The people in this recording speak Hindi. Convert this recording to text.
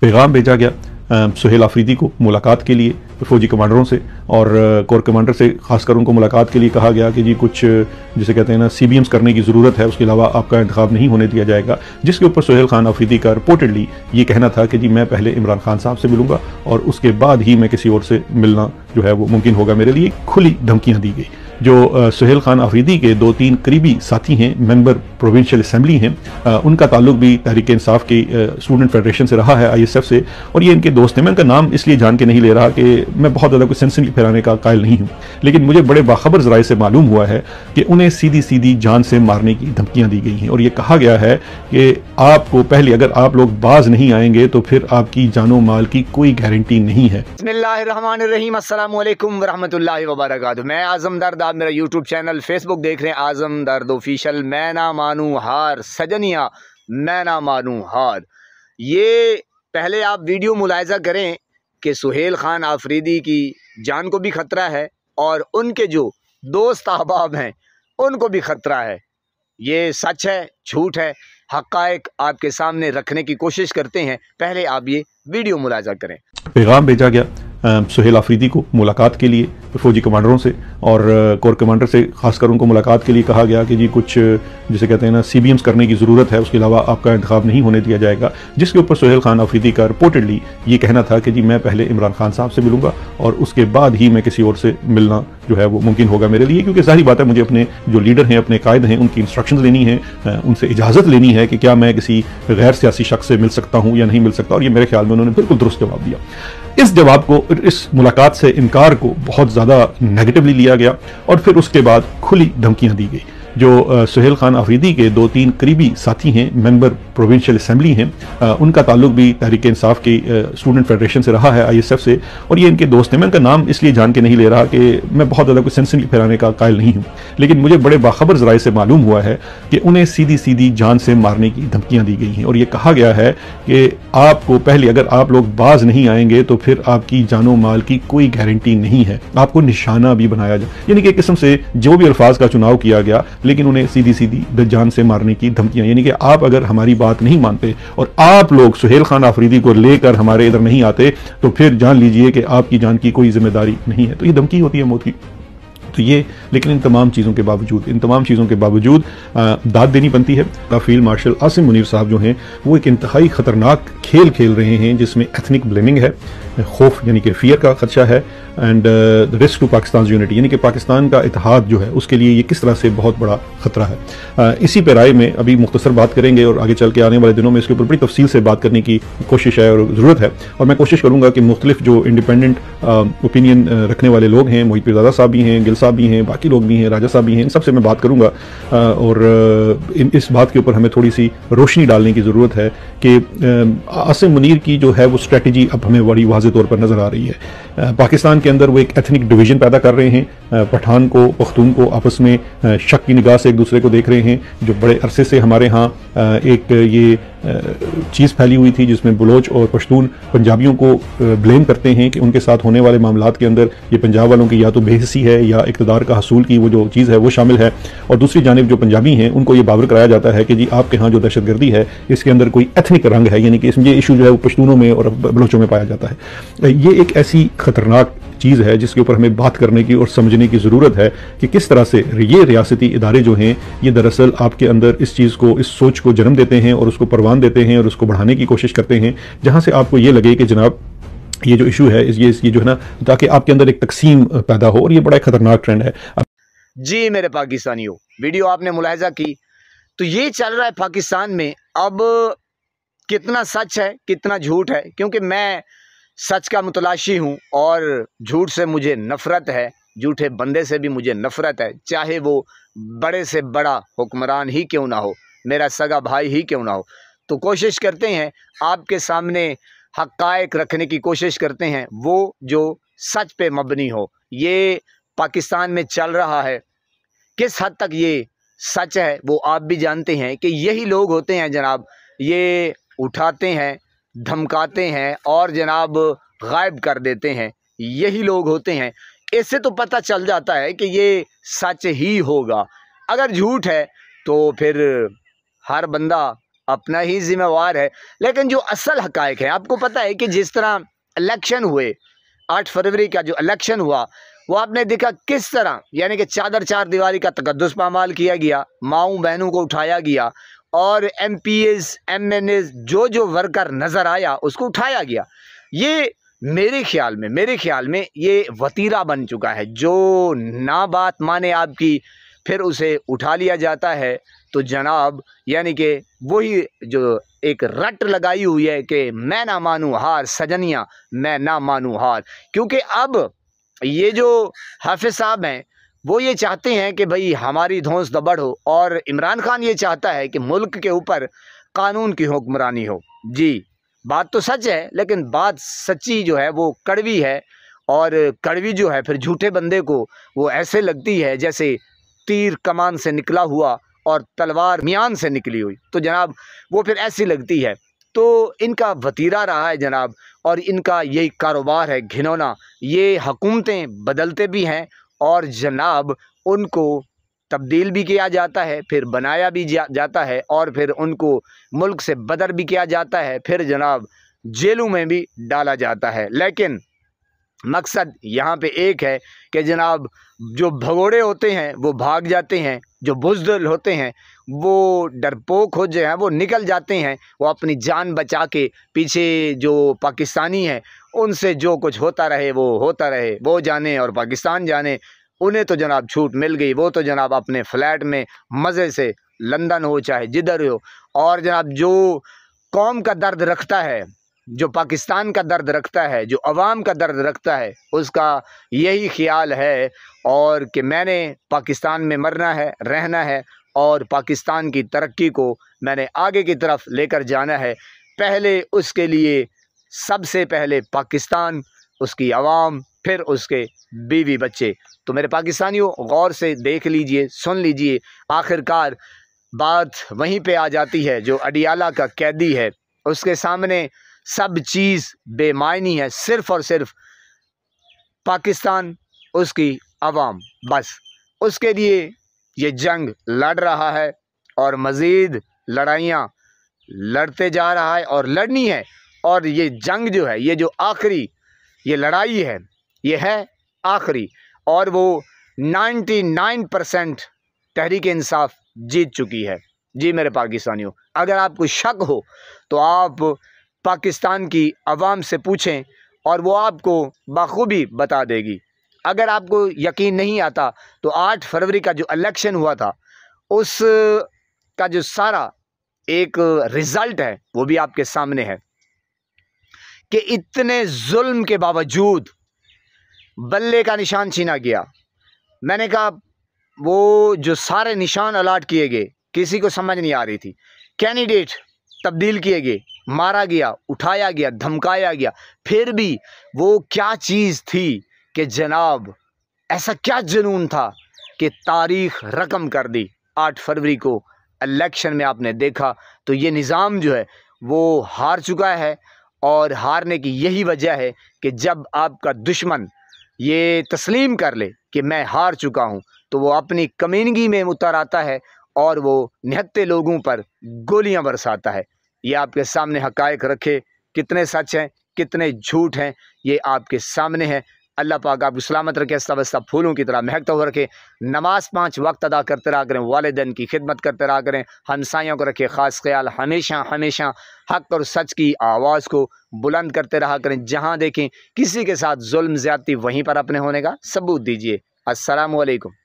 पैगाम भेजा गया सुहेल आफरीदी को मुलाकात के लिए फौजी कमांडरों से, और कोर कमांडर से खासकर उनको मुलाकात के लिए कहा गया कि जी कुछ जिसे कहते हैं ना CBMs करने की ज़रूरत है, उसके अलावा आपका इंतखाब नहीं होने दिया जाएगा। जिसके ऊपर सुहेल खान आफरीदी का रिपोर्टेडली ये कहना था कि जी मैं पहले इमरान खान साहब से मिलूंगा और उसके बाद ही मैं किसी और से मिलना जो है वो मुमकिन होगा मेरे लिए। खुली धमकियाँ दी गई। जो सुहेल खान आफरीदी के 2-3 करीबी साथी हैं, मेंबर प्रोविंशियल असेंबली हैं, उनका ताल्लुक भी तहरीक इंसाफ की स्टूडेंट फेडरेशन से रहा है, ISF से, और ये इनके दोस्त हैं। मैं इनका नाम इसलिए जान के नहीं ले रहा कि मैं बहुत ज़्यादा कुछ सेंसिटिव फैलाने का कायल नहीं हूँ, लेकिन मुझे बड़े बाखबर ज़राए से मालूम हुआ है कि उन्हें सीधी सीधी जान से मारने की धमकियाँ दी गई हैं, और ये कहा गया है कि आपको पहले अगर आप लोग बाज नहीं आएंगे तो फिर आपकी जानो माल की कोई गारंटी नहीं है। बिस्मिल्लाहिर्रहमानिर्रहीम, अस्सलामु अलैकुम वरहमतुल्लाहि वबरकातुहू। मैं आज़म दर्द, आप मेरा यूट्यूब चैनल फेसबुक देख रहे हैं आज़म दर्द ऑफिशियल। मैं ना मानू हार सजनिया, मैं ना मानू हार। ये पहले आप वीडियो मुलाहिजा करें कि सुहेल खान आफरीदी की जान को भी ख़तरा है और उनके जो दोस्त अहबाब हैं उनको भी ख़तरा है। ये सच है झूठ है, हक़ाइक़ आपके सामने रखने की कोशिश करते हैं। पहले आप ये वीडियो मुलाहिजा करें। पैगाम भेजा गया सुहेल आफरीदी को मुलाकात के लिए फौजी कमांडरों से, और कोर कमांडर से खासकर उनको मुलाकात के लिए कहा गया कि जी कुछ जिसे कहते हैं ना CBMs करने की ज़रूरत है, उसके अलावा आपका इंतखाब नहीं होने दिया जाएगा। जिसके ऊपर सुहेल खान आफरीदी का रिपोर्टेडली ये कहना था कि जी मैं पहले इमरान खान साहब से मिलूंगा और उसके बाद ही मैं किसी और से मिलना जो है वो मुमकिन होगा मेरे लिए, क्योंकि जाहिर बात है मुझे अपने जो लीडर हैं, अपने कायद हैं, उनकी इंस्ट्रक्शंस लेनी है, उनसे इजाज़त लेनी है कि क्या मैं किसी गैर सियासी शख्स से मिल सकता हूँ या नहीं मिल सकता। और ये मेरे ख्याल में उन्होंने बिल्कुल दुरुस्त जवाब दिया। इस जवाब को, इस मुलाकात से इनकार को बहुत ज़्यादा नेगेटिवली लिया गया और फिर उसके बाद खुली धमकियाँ दी गई। जो सुहेल खान आफरीदी के 2-3 करीबी साथी हैं, मेंबर प्रोविंशियल असेंबली हैं, उनका ताल्लुक भी तहरीक इंसाफ की स्टूडेंट फेडरेशन से रहा है, ISF से, और ये इनके दोस्त हैं। मैं इनका नाम इसलिए जान के नहीं ले रहा कि मैं बहुत ज़्यादा कुछ सेंसिटिव फैलाने का कायल नहीं हूँ, लेकिन मुझे बड़े बाखबर ज़राए से मालूम हुआ है कि उन्हें सीधी सीधी जान से मारने की धमकियाँ दी गई हैं, और ये कहा गया है कि आपको पहले अगर आप लोग बाज नहीं आएंगे तो फिर आपकी जानो माल की कोई गारंटी नहीं है, आपको निशाना भी बनाया जाए। यानी कि एक किस्म से जो भी अल्फाज का चुनाव किया गया, लेकिन उन्हें सीधी सीधी जान से मारने की धमकियां। यानी कि आप अगर हमारी बात नहीं मानते और आप लोग सुहेल खान आफरीदी को लेकर हमारे इधर नहीं आते तो फिर जान लीजिए कि आपकी जान की कोई जिम्मेदारी नहीं है। तो ये धमकी होती है मौत की। तो ये, लेकिन इन तमाम चीज़ों के बावजूद दाद देनी बनती है। फील्ड मार्शल आसिम मुनीर साहब जो हैं वो एक इंतहाई ख़तरनाक खेल खेल रहे हैं जिसमें एथनिक ब्लेमिंग है, खौफ यानी कि फियर का खदशा है, and the risk to Pakistan unity यानी कि पाकिस्तान का इत्तेहाद जो है उसके लिए ये किस तरह से बहुत बड़ा ख़तरा है। इसी पे राय में अभी मुख्तसर बात करेंगे और आगे चल के आने वाले दिनों में इसके ऊपर बड़ी तफसील से बात करने की कोशिश है और ज़रूरत है। और मैं कोशिश करूँगा कि मुख्तलिफ जो इंडिपेंडेंट ओपिनियन रखने वाले लोग हैं, मोहित पीरज़ादा साहब भी हैं, गिल साहब भी हैं, बाकी लोग भी हैं, राजा साहब भी हैं, इन सबसे मैं बात करूँगा और इस बात के ऊपर हमें थोड़ी सी रोशनी डालने की ज़रूरत है कि आसिम मुनीर की जो है वो स्ट्रेटजी अब हमें बड़ी वाज़ेह तौर पर नज़र आ रही है। पाकिस्तान के अंदर वो एक एथनिक डिवीज़न पैदा कर रहे हैं, पठान को पख्तून को आपस में शक की निगाह से एक दूसरे को देख रहे हैं। जो बड़े अरसे से हमारे यहाँ एक ये चीज़ फैली हुई थी जिसमें बलोच और पश्तून पंजाबियों को ब्लेम करते हैं कि उनके साथ होने वाले मामलात के अंदर ये पंजाब वालों की या तो बेहिस्सी है या इक़्तिदार का हसूल की वो जो चीज़ है वो शामिल है, और दूसरी जानिब जो पंजाबी हैं उनको ये बावर कराया जाता है कि जी आपके यहाँ जो दहशतगर्दी है इसके अंदर कोई एथनिक रंग है, यानी कि इसमें ये इशू जो है वो पश्तूनों में और बलोचों में पाया जाता है। ये एक ऐसी खतरनाक चीज़ है जिसके ऊपर हमें बात करने की और समझने की ज़रूरत है कि किस तरह से ये रियासती इदारे जो हैं ये दरअसल आपके अंदर इस चीज़ को, इस सोच को जन्म देते हैं और उसको परवान देते हैं और उसको बढ़ाने की कोशिश करते हैं, जहाँ से आपको ये लगे कि जनाब ये जो इशू है ये जो है ना, ताकि आपके अंदर एक तकसीम पैदा हो, और ये बड़ा खतरनाक ट्रेंड है। जी मेरे पाकिस्तानियों, वीडियो आपने मुलाहिजा की तो ये चल रहा है पाकिस्तान में। अब कितना सच है कितना झूठ है, क्योंकि मैं सच का मुतलाशी हूँ और झूठ से मुझे नफ़रत है, झूठे बंदे से भी मुझे नफ़रत है, चाहे वो बड़े से बड़ा हुक्मरान ही क्यों ना हो, मेरा सगा भाई ही क्यों ना हो। तो कोशिश करते हैं आपके सामने हक़ाइक़ रखने की कोशिश करते हैं, वो जो सच पे मबनी हो। ये पाकिस्तान में चल रहा है, किस हद तक ये सच है वो आप भी जानते हैं कि यही लोग होते हैं जनाब, ये उठाते हैं, धमकाते हैं और जनाब गायब कर देते हैं, यही लोग होते हैं। इससे तो पता चल जाता है कि ये सच ही होगा। अगर झूठ है तो फिर हर बंदा अपना ही जिम्मेवार है। लेकिन जो असल हकायक है, आपको पता है कि जिस तरह इलेक्शन हुए, 8 फरवरी का जो इलेक्शन हुआ, वो आपने देखा किस तरह यानी कि चादर चार दीवारी का तकद्दुस पामाल किया गया, माऊँ बहनों को उठाया गया और MPs MNAs जो वर्कर नज़र आया उसको उठाया गया। ये मेरे ख्याल में ये वतीरा बन चुका है। जो ना बात माने आपकी, फिर उसे उठा लिया जाता है। तो जनाब यानी कि वही जो एक रट लगाई हुई है कि मैं ना मानूँ हार सजनिया, मैं ना मानूँ हार। क्योंकि अब ये जो हाफिज साहब हैं वो ये चाहते हैं कि भाई हमारी धौंस दबड़ हो, और इमरान खान ये चाहता है कि मुल्क के ऊपर कानून की हुक्मरानी हो। जी, बात तो सच है, लेकिन बात सच्ची जो है वो कड़वी है, और कड़वी जो है फिर झूठे बंदे को वो ऐसे लगती है जैसे तीर कमान से निकला हुआ और तलवार मियान से निकली हुई। तो जनाब वो फिर ऐसी लगती है। तो इनका वतीरा रहा है जनाब, और इनका यही कारोबार है घिनौना। ये हुकूमतें बदलते भी हैं और जनाब उनको तब्दील भी किया जाता है, फिर बनाया भी जाता है, और फिर उनको मुल्क से बदर भी किया जाता है, फिर जनाब जेलों में भी डाला जाता है। लेकिन मकसद यहाँ पे एक है कि जनाब जो भगोड़े होते हैं वो भाग जाते हैं, जो बुज़दिल होते हैं वो डरपोक हो जो हैं वो निकल जाते हैं, वो अपनी जान बचा के पीछे जो पाकिस्तानी हैं उनसे जो कुछ होता रहे वो होता रहे, वो जाने और पाकिस्तान जाने। उन्हें तो जनाब छूट मिल गई, वो तो जनाब अपने फ्लैट में मज़े से लंदन हो चाहे जिधर हो। और जनाब जो कौम का दर्द रखता है, जो पाकिस्तान का दर्द रखता है, जो अवाम का दर्द रखता है, उसका यही ख्याल है और कि मैंने पाकिस्तान में मरना है, रहना है, और पाकिस्तान की तरक्की को मैंने आगे की तरफ लेकर जाना है। पहले उसके लिए सबसे पहले पाकिस्तान, उसकी आवाम, फिर उसके बीवी बच्चे। तो मेरे पाकिस्तानियों गौर से देख लीजिए, सुन लीजिए। आखिरकार बात वहीं पे आ जाती है, जो अडियाला का कैदी है उसके सामने सब चीज़ बेमायनी है, सिर्फ़ और सिर्फ पाकिस्तान, उसकी आवाम, बस उसके लिए ये जंग लड़ रहा है और मज़ीद लड़ाइयाँ लड़ते जा रहा है और लड़नी है। और ये जंग जो है, ये जो आखिरी ये लड़ाई है, ये है आखिरी, और वो 99% तहरीक इंसाफ जीत चुकी है। जी मेरे पाकिस्तानियों, अगर आपको शक हो तो आप पाकिस्तान की आवाम से पूछें और वो आपको बखूबी बता देगी। अगर आपको यकीन नहीं आता तो 8 फरवरी का जो इलेक्शन हुआ था उस का जो सारा एक रिज़ल्ट है वो भी आपके सामने है कि इतने जुल्म के बावजूद बल्ले का निशान छीना गया। मैंने कहा वो जो सारे निशान अलाट किए गए किसी को समझ नहीं आ रही थी। कैंडिडेट तब्दील किए गए, मारा गया, उठाया गया, धमकाया गया, फिर भी वो क्या चीज़ थी कि जनाब ऐसा क्या जुनून था कि तारीख़ रकम कर दी। 8 फरवरी को इलेक्शन में आपने देखा तो ये निज़ाम जो है वो हार चुका है, और हारने की यही वजह है कि जब आपका दुश्मन ये तस्लीम कर ले कि मैं हार चुका हूँ तो वो अपनी कमीनगी में उतर आता है और वो निहत्ते लोगों पर गोलियां बरसाता है। ये आपके सामने हकायक रखे, कितने सच हैं कितने झूठ हैं ये आपके सामने है। अल्लाह पाक आपको सलामत रखे, सबस्ता फूलों की तरह महकता हुआ रखे। नमाज 5 वक्त अदा करते रहा करें, वालिदैन की खिदमत करते रहा करें, हमसायों को रखे ख़ास ख्याल, हमेशा हमेशा हक़ और सच की आवाज़ को बुलंद करते रहा करें। जहाँ देखें किसी के साथ जुल्म ज़्यादती वहीं पर अपने होने का सबूत दीजिए। अस्सलामु अलैकुम।